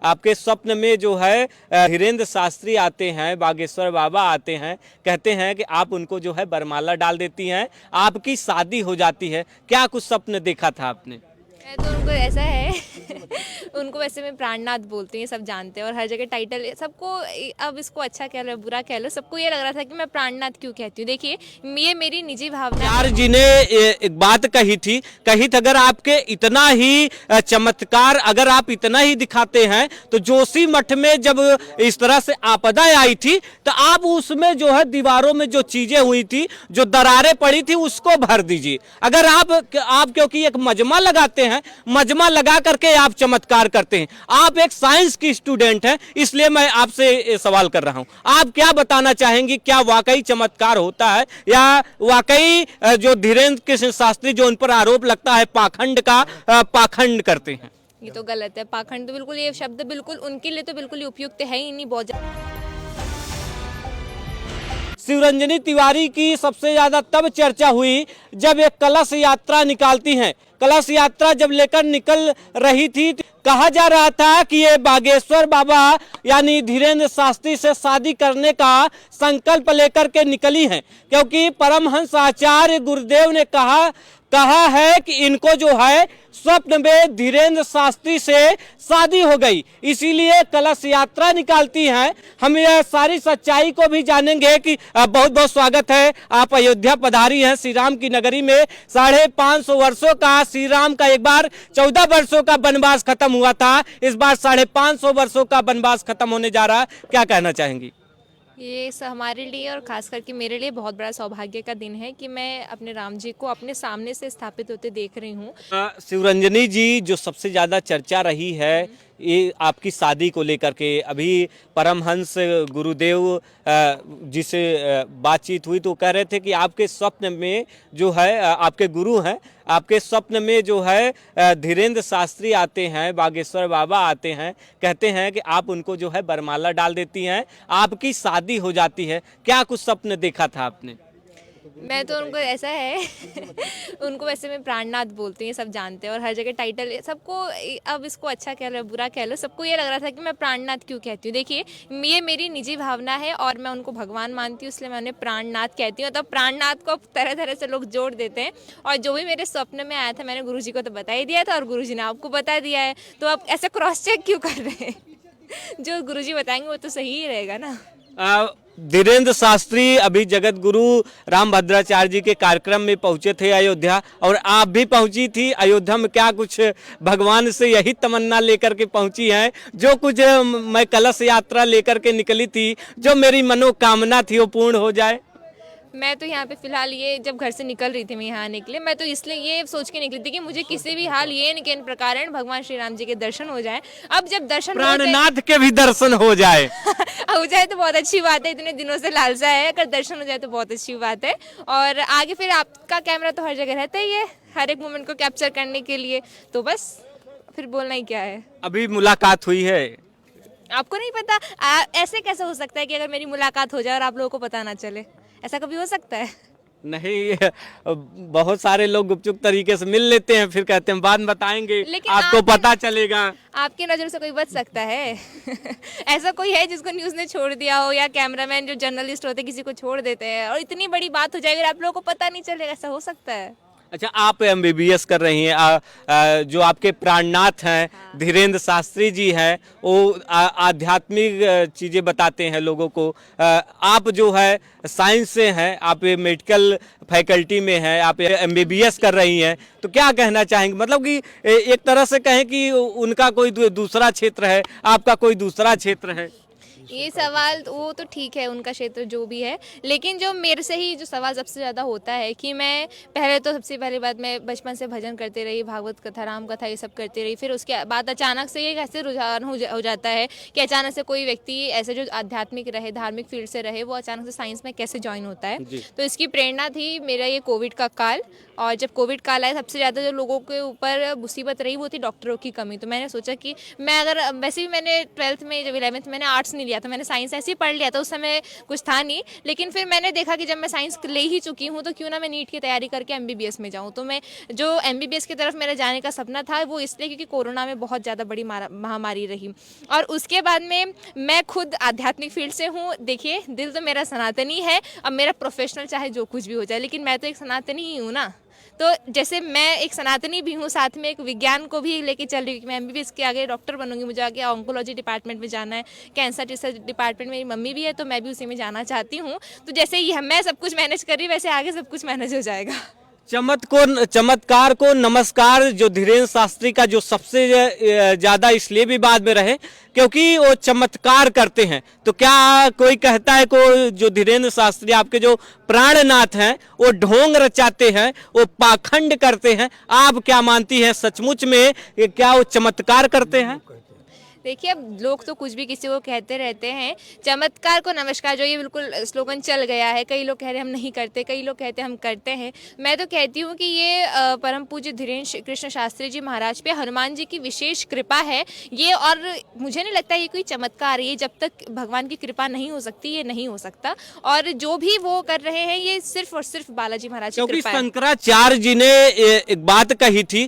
आपके स्वप्न में जो है धीरेन्द्र शास्त्री आते हैं, बागेश्वर बाबा आते हैं, कहते हैं कि आप उनको जो है वरमाला डाल देती हैं, आपकी शादी हो जाती है। क्या कुछ सपन देखा था आपने? मैं तो उनको ऐसा है उनको वैसे मैं प्राणनाथ बोलती हूँ, सब जानते हैं और हर जगह टाइटल सबको। अब इसको अच्छा कह लो बुरा कह लो, सबको ये लग रहा था कि मैं प्राणनाथ क्यों कहती हूँ। देखिए ये मेरी निजी भावना है। यार जी ने एक बात कही थी अगर आपके इतना ही चमत्कार अगर आप इतना ही दिखाते हैं तो जोशी मठ में जब इस तरह से आपदा आई थी तो आप उसमें जो है दीवारों में जो चीजें हुई थी, जो दरारें पड़ी थी, उसको भर दीजिए। अगर आप क्योंकि एक मजमा लगाते हैं, मजमा लगा करके आप चमत्कार करते हैं। आप एक साइंस की स्टूडेंट हैं, इसलिए मैं आपसे सवाल कर रहा हूं। आप क्या बताना चाहेंगी, क्या वाकई चमत्कार होता है या वाकई जो धीरेन्द्र कृष्ण शास्त्री जो उन पर आरोप लगता है पाखंड का, पाखंड करते हैं? ये तो गलत है, पाखंड तो बिल्कुल, ये शब्द बिल्कुल उनके लिए तो बिल्कुल ही उपयुक्त है ही नहीं। बहुत शिवरंजनी तिवारी की सबसे ज्यादा तब चर्चा हुई जब एक कलश यात्रा निकालती हैं। कलश यात्रा जब लेकर निकल रही थी, कहा जा रहा था कि ये बागेश्वर बाबा यानी धीरेन्द्र शास्त्री से शादी करने का संकल्प लेकर के निकली हैं, क्योंकि परमहंस आचार्य गुरुदेव ने कहा है कि इनको जो है स्वप्न में धीरेन्द्र शास्त्री से शादी हो गई, इसीलिए कलश यात्रा निकालती हैं। हम यह सारी सच्चाई को भी जानेंगे कि बहुत बहुत स्वागत है, आप अयोध्या पधारी हैं श्री राम की नगरी में। 550 वर्षों का श्री राम का एक बार 14 वर्षों का वनवास खत्म हुआ था, इस बार 550 वर्षों का वनवास खत्म होने जा रहा है। क्या कहना चाहेंगी? ये हमारे लिए और खास करके मेरे लिए बहुत बड़ा सौभाग्य का दिन है कि मैं अपने राम जी को अपने सामने से स्थापित होते देख रही हूँ। शिवरंजनी जी, जो सबसे ज्यादा चर्चा रही है ये आपकी शादी को लेकर के, अभी परमहंस गुरुदेव जिसे बातचीत हुई तो कह रहे थे कि आपके स्वप्न में जो है आपके गुरु हैं, आपके स्वप्न में जो है धीरेन्द्र शास्त्री आते हैं, बागेश्वर बाबा आते हैं, कहते हैं कि आप उनको जो है वरमाला डाल देती हैं, आपकी शादी हो जाती है। क्या कुछ सपन देखा था आपने? मैं तो उनको ऐसा है उनको वैसे मैं प्राणनाथ बोलती हूँ, सब जानते हैं और हर जगह टाइटल सबको। अब इसको अच्छा कह लो बुरा कह लो, सबको ये लग रहा था कि मैं प्राणनाथ क्यों कहती हूँ। देखिए ये मेरी निजी भावना है और मैं उनको भगवान मानती हूँ, इसलिए मैं उन्हें प्राणनाथ कहती हूँ। तब प्राणनाथ को तरह तरह से लोग जोड़ देते हैं और जो भी मेरे स्वप्न में आया था मैंने गुरुजी को तो बता ही दिया था और गुरुजी ने आपको बता दिया है, तो आप ऐसे क्रॉस चेक क्यों कर रहे हैं? जो गुरुजी बताएंगे वो तो सही ही रहेगा ना। धीरेन्द्र शास्त्री अभी जगत गुरु रामभद्राचार्य जी के कार्यक्रम में पहुंचे थे अयोध्या, और आप भी पहुंची थी अयोध्या में। क्या कुछ भगवान से यही तमन्ना लेकर के पहुंची हैं, जो कुछ मैं कलश यात्रा लेकर के निकली थी, जो मेरी मनोकामना थी वो पूर्ण हो जाए? मैं तो यहाँ पे फिलहाल ये जब घर से निकल रही थी मैं यहाँ आने के लिए, मैं तो इसलिए ये सोच के निकली थी कि मुझे किसी भी हाल ये न के प्रकार भगवान श्री राम जी के दर्शन हो जाए। अब जब दर्शन प्राणनाथ के भी दर्शन हो जाए हो जाए तो बहुत अच्छी बात है, इतने दिनों से लालसा है, अगर दर्शन हो जाए तो बहुत अच्छी बात है। और आगे फिर आपका कैमरा तो हर जगह रहता ही है, हर एक मोमेंट को कैप्चर करने के लिए, तो बस फिर बोलना ही क्या है। अभी मुलाकात हुई है? आपको नहीं पता? ऐसे कैसे हो सकता है कि अगर मेरी मुलाकात हो जाए और आप लोगों को पता ना चले? ऐसा कभी हो सकता है? नहीं, बहुत सारे लोग गुपचुप तरीके से मिल लेते हैं, फिर कहते हैं बाद में बताएंगे, आपको पता चलेगा। आपकी नजर से कोई बच सकता है? ऐसा कोई है जिसको न्यूज़ ने छोड़ दिया हो, या कैमरामैन जो जर्नलिस्ट होते किसी को छोड़ देते हैं और इतनी बड़ी बात हो जाए और आप लोगों को पता नहीं चलेगा? ऐसा हो सकता है? अच्छा, आप MBBS कर रही हैं, जो आपके प्राणनाथ हैं धीरेन्द्र शास्त्री जी हैं, वो आध्यात्मिक चीज़ें बताते हैं लोगों को। आप जो है साइंस से हैं, आप मेडिकल फैकल्टी में हैं, आप MBBS कर रही हैं, तो क्या कहना चाहेंगे? मतलब कि एक तरह से कहें कि उनका कोई दूसरा क्षेत्र है, आपका कोई दूसरा क्षेत्र है। ये सवाल वो तो ठीक है, उनका क्षेत्र जो भी है, लेकिन जो मेरे से ही जो सवाल सबसे ज़्यादा होता है कि मैं पहले तो सबसे पहली बात मैं बचपन से भजन करते रही, भागवत कथा, राम कथा ये सब करती रही। फिर उसके बाद अचानक से ये कैसे रुझान हो जाता है कि अचानक से कोई व्यक्ति ऐसे जो आध्यात्मिक रहे, धार्मिक फील्ड से रहे, वो अचानक से साइंस में कैसे ज्वाइन होता है। तो इसकी प्रेरणा थी मेरा ये कोविड का काल, और जब कोविड काल आया सबसे ज़्यादा जो लोगों के ऊपर मुसीबत रही वो थी डॉक्टरों की कमी। तो मैंने सोचा कि मैं अगर वैसे भी मैंने 12th में जब 11th मैंने आर्ट्स नहीं लिया लिया था, मैंने साइंस ऐसे ही पढ़ लिया था, उस समय कुछ था नहीं। लेकिन फिर मैंने देखा कि जब मैं साइंस ले ही चुकी हूँ तो क्यों ना मैं नीट की तैयारी करके एमबीबीएस में जाऊँ। तो मैं जो एमबीबीएस की तरफ मेरा जाने का सपना था वो इसलिए क्योंकि कोरोना में बहुत ज़्यादा बड़ी महामारी रही, और उसके बाद में मैं खुद आध्यात्मिक फील्ड से हूँ। देखिए, दिल तो मेरा सनातनी है, अब मेरा प्रोफेशनल चाहे जो कुछ भी हो जाए, लेकिन मैं तो एक सनातनी ही हूँ ना। तो जैसे मैं एक सनातनी भी हूँ, साथ में एक विज्ञान को भी लेके चल रही हूँ कि मैं एमबीबीएस के आगे डॉक्टर बनूंगी, मुझे आगे ऑन्कोलॉजी डिपार्टमेंट में जाना है, कैंसर रिसर्च डिपार्टमेंट, मेरी मम्मी भी है तो मैं भी उसी में जाना चाहती हूँ। तो जैसे ही मैं सब कुछ मैनेज कर रही, वैसे आगे सब कुछ मैनेज हो जाएगा। चमत्कार को नमस्कार जो धीरेन्द्र शास्त्री का जो सबसे ज्यादा इसलिए विवाद में रहे क्योंकि वो चमत्कार करते हैं। तो क्या कोई कहता है को जो धीरेन्द्र शास्त्री आपके जो प्राणनाथ हैं वो ढोंग रचाते हैं, वो पाखंड करते हैं, आप क्या मानती हैं सचमुच में क्या वो चमत्कार करते हैं? देखिए, अब लोग तो कुछ भी किसी को कहते रहते हैं। चमत्कार को नमस्कार जो ये बिल्कुल स्लोगन चल गया है, कई लोग कह रहे हैं हम नहीं करते, कई लोग कहते हैं हम करते हैं। मैं तो कहती हूँ कि ये परम पूज्य धीरेन्द्र कृष्ण शास्त्री जी महाराज पे हनुमान जी की विशेष कृपा है ये, और मुझे नहीं लगता ये कोई चमत्कार है। ये जब तक भगवान की कृपा नहीं हो सकती ये नहीं हो सकता, और जो भी वो कर रहे हैं ये सिर्फ और सिर्फ बालाजी महाराज की कृपा है। शंकराचार्य जी ने एक बात कही थी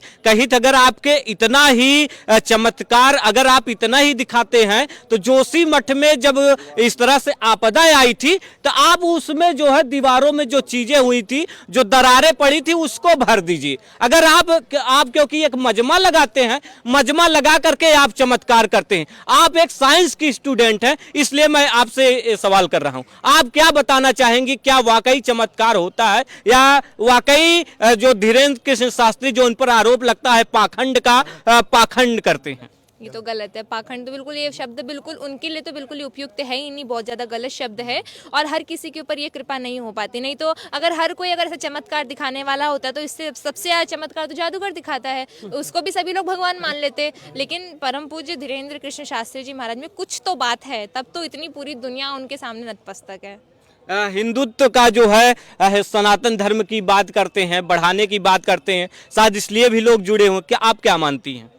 अगर आपके इतना ही चमत्कार अगर आप इतना ही दिखाते हैं तो जोशी मठ में जब इस तरह से आपदा आई थी तो आप उसमें जो है दीवारों में जो चीजें हुई थी, जो दरारें पड़ी थी उसको भर दीजिए। अगर आप क्योंकि एक मजमा लगाते हैं, मजमा लगा करके आप चमत्कार करते हैं। आप एक साइंस की स्टूडेंट हैं, इसलिए मैं आपसे सवाल कर रहा हूं, आप क्या बताना चाहेंगी, क्या वाकई चमत्कार होता है या वाकई जो धीरेन्द्र कृष्ण शास्त्री जो उन पर आरोप लगता है पाखंड का पाखंड करते हैं? ये तो गलत है। पाखंड तो बिल्कुल, ये शब्द बिल्कुल उनके लिए तो बिल्कुल ही उपयुक्त है ही नहीं, बहुत ज़्यादा गलत शब्द है। और हर किसी के ऊपर ये कृपा नहीं हो पाती। नहीं तो अगर हर कोई अगर ऐसा चमत्कार दिखाने वाला होता तो इससे सबसे ज़्यादा चमत्कार तो जादूगर दिखाता है, उसको भी सभी लोग भगवान मान लेते। लेकिन परम पूज्य धीरेन्द्र कृष्ण शास्त्री जी महाराज में कुछ तो बात है, तब तो इतनी पूरी दुनिया उनके सामने नतमस्तक है। हिंदुत्व का जो है सनातन धर्म की बात करते हैं, बढ़ाने की बात करते हैं, शायद इसलिए भी लोग जुड़े हों। क्या आप क्या मानती हैं?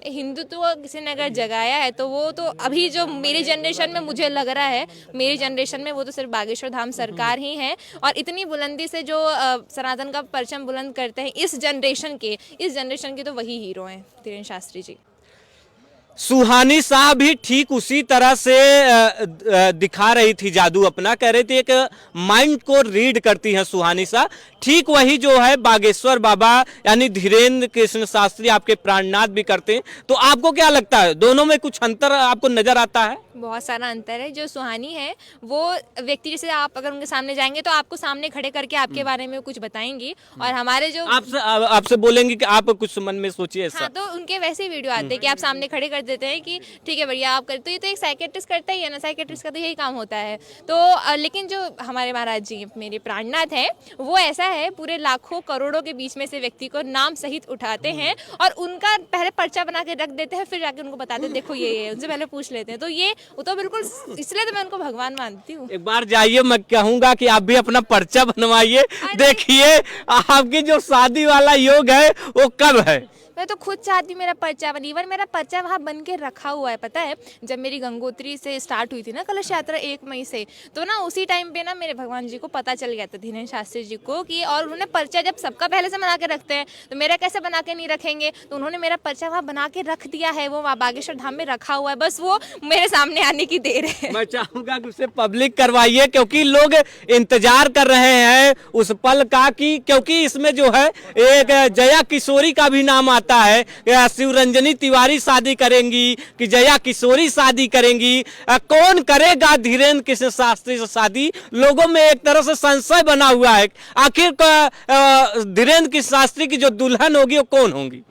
हिंदुत्व किसी ने अगर जगाया है तो वो तो अभी जो मेरी जनरेशन में मुझे लग रहा है, मेरी जनरेशन में वो तो सिर्फ बागेश्वर धाम सरकार ही है। और इतनी बुलंदी से जो सनातन का परचम बुलंद करते हैं इस जनरेशन के तो वही हीरो हैं धीरेन्द्र शास्त्री जी। सुहानी साहब भी ठीक उसी तरह से दिखा रही थी जादू अपना, कह रही थी एक माइंड को रीड करती हैं सुहानी साहब। ठीक वही जो है बागेश्वर बाबा यानी धीरेन्द्र कृष्ण शास्त्री आपके प्राणनाथ भी करते हैं। तो आपको क्या लगता है दोनों में कुछ अंतर आपको नजर आता है? बहुत सारा अंतर है। जो सुहानी है वो व्यक्ति, जैसे आप अगर उनके सामने जाएंगे तो आपको सामने खड़े करके आपके बारे में कुछ बताएंगी, और हमारे जो आपसे बोलेंगे कि आप कुछ मन में सोचिए ऐसा। हाँ, तो उनके वैसे ही वीडियो आते हैं कि आप सामने खड़े कर देते हैं कि ठीक है भैया आप कर। तो ये तो एक साइकेट्रिस्ट करता ही है ना, साइकेट्रिस्ट का तो यही काम होता है। तो लेकिन जो हमारे महाराज जी मेरे प्राणनाथ हैं वो ऐसा है, पूरे लाखों करोड़ों के बीच में से व्यक्ति को नाम सहित उठाते हैं और उनका पहले पर्चा बना के रख देते हैं, फिर जाके उनको बताते हैं देखो ये उनसे पहले पूछ लेते हैं। तो ये वो तो बिल्कुल, इसलिए तो मैं उनको भगवान मानती हूँ। एक बार जाइए, मैं कहूंगा कि आप भी अपना पर्चा बनवाइए, देखिए आपकी जो शादी वाला योग है वो कब है। मैं तो खुद चाहती हूँ मेरा पर्चा बने। इवन मेरा पर्चा वहाँ बन के रखा हुआ है। पता है जब मेरी गंगोत्री से स्टार्ट हुई थी ना कलश यात्रा 1 मई से, तो ना उसी टाइम पे ना मेरे भगवान जी को पता चल गया था धीरेन्द्र शास्त्री जी को कि, और उन्होंने पर्चा जब सबका पहले से बना के रखते हैं तो मेरा कैसे बना के नहीं रखेंगे, तो उन्होंने मेरा पर्चा वहाँ बना के रख दिया है, वो वहाँ बागेश्वर धाम में रखा हुआ है, बस वो मेरे सामने आने की देर है। मैं चाहूंगा कि उसे पब्लिक करवाइए क्योंकि लोग इंतजार कर रहे हैं उस पल का, क्योंकि इसमें जो है एक जया किशोरी का भी नाम आता है। शिवरंजनी तिवारी शादी करेंगी कि जया किशोरी शादी करेंगी, कौन करेगा धीरेन्द्र कृष्ण शास्त्री से शादी? लोगों में एक तरह से संशय बना हुआ है, आखिर धीरेन्द्र कृष्ण शास्त्री की जो दुल्हन होगी वो कौन होंगी?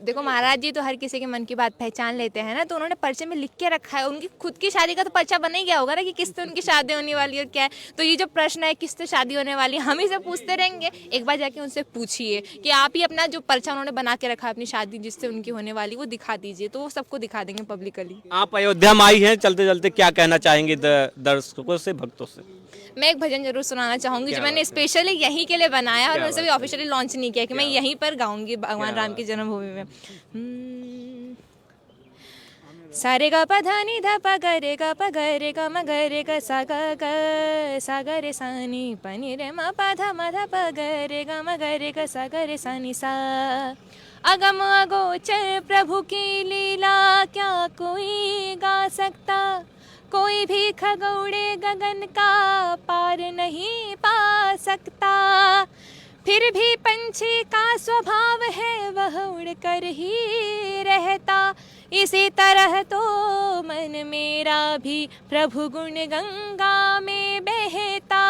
देखो महाराज जी तो हर किसी के मन की बात पहचान लेते हैं ना, तो उन्होंने पर्चे में लिख के रखा है। उनकी खुद की शादी का तो पर्चा बना ही गया होगा ना कि किससे उनकी शादी होने वाली है और क्या है। तो ये जो प्रश्न है किससे शादी होने वाली है, हम ही से पूछते रहेंगे। एक बार जाके उनसे पूछिए कि आप ही अपना जो पर्चा उन्होंने बना के रखा है अपनी शादी जिससे उनकी होने वाली वो दिखा दीजिए, तो वो सबको दिखा देंगे पब्लिकली। आप अयोध्या में आई हैं, चलते चलते क्या कहना चाहेंगे दर्शकों से, भक्तों से? मैं एक भजन जरूर सुनाना चाहूंगी जो मैंने स्पेशली यहीं के लिए बनाया और उनसे भी ऑफिशियली लॉन्च नहीं किया कि मैं यहीं पर गाऊंगी भगवान राम की जन्मभूमि में। सारे गा प ध नि ध प ग रे ग प ग रे ग म ग रे ग सा ग रे सा नि प नि रे म प ध म ध प ग रे ग म ग रे ग सा नि सा। अगम अगोचर प्रभु की लीला क्या कोई गा सकता, कोई भी खगोड़े गगन का पार नहीं पा सकता। फिर भी पंछी का स्वभाव है वह उड़कर ही रहता, इसी तरह तो मन मेरा भी प्रभु गुण गंगा में बहता।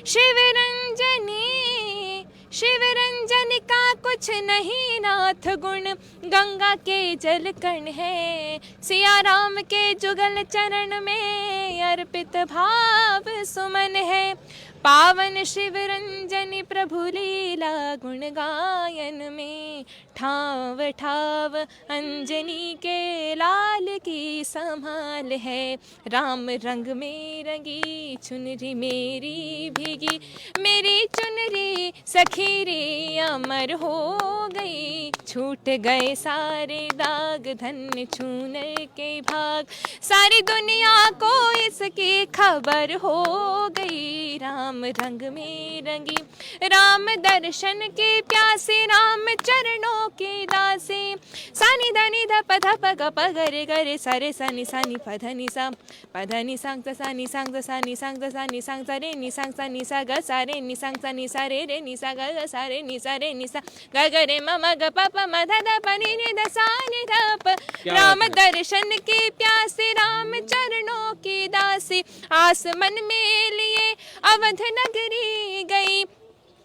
शिव रंजन का कुछ नहीं नाथ गुण, गंगा के जल कण है। सिया राम के जुगल चरण में अर्पित भाव सुमन है। पावन शिव रंजनी प्रभु लीला गुण गायन में, ठाव ठाव अंजनी के लाल की संभाल है। राम रंग में रंगी चुनरी मेरी भीगी, मेरी चुनरी सखी रे अमर हो गई। छूट गए सारे दाग धन्य छूने के भाग, सारी दुनिया को इसकी खबर हो गई। राम रंग में रंगी, राम दर्शन की प्यासी, राम चरणों की दासी। सानी धनी ध प ध प ग प ग रे ग रे सा रे सा नि प ध नि सा प ध नि सांग सा सा नि सांग सा नि सांग सा नि सांग सा रे नि सांग सा नि सा ग सा रे नि सांग सा नि सा रे रे नि सा ग ग सा रे नि सा ग ग रे म म ग प प म ध ध प नि नि ध सा नि ध प। राम दर्शन की प्यासी, राम चरणों की दासी। आसमन में लिए अवध नगरी गई,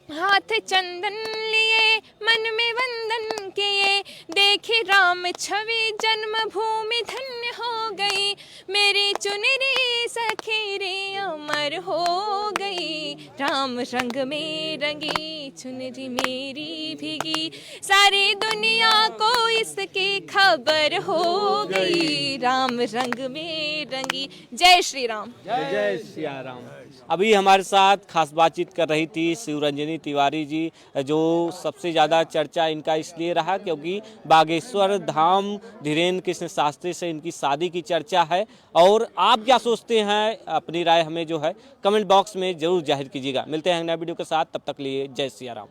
हाथ चंदन लिए मन में वंदन किए। देखी राम छवि जन्मभूमि धन्य हो गई, मेरी चुनरी सखी रे अमर हो गई। राम रंग में रंगी चुनरी मेरी भीगी, सारी दुनिया को इसकी खबर हो गई। राम रंग में रंगी। जय श्री राम। जय सिया राम। अभी हमारे साथ खास बातचीत कर रही थी शिवरंजनी तिवारी जी, जो सबसे ज़्यादा चर्चा इनका इसलिए रहा क्योंकि बागेश्वर धाम धीरेन्द्र कृष्ण शास्त्री से इनकी शादी की चर्चा है। और आप क्या सोचते हैं, अपनी राय हमें जो है कमेंट बॉक्स में ज़रूर जाहिर कीजिएगा। मिलते हैं नए वीडियो के साथ, तब तक लिए जय सिया राम।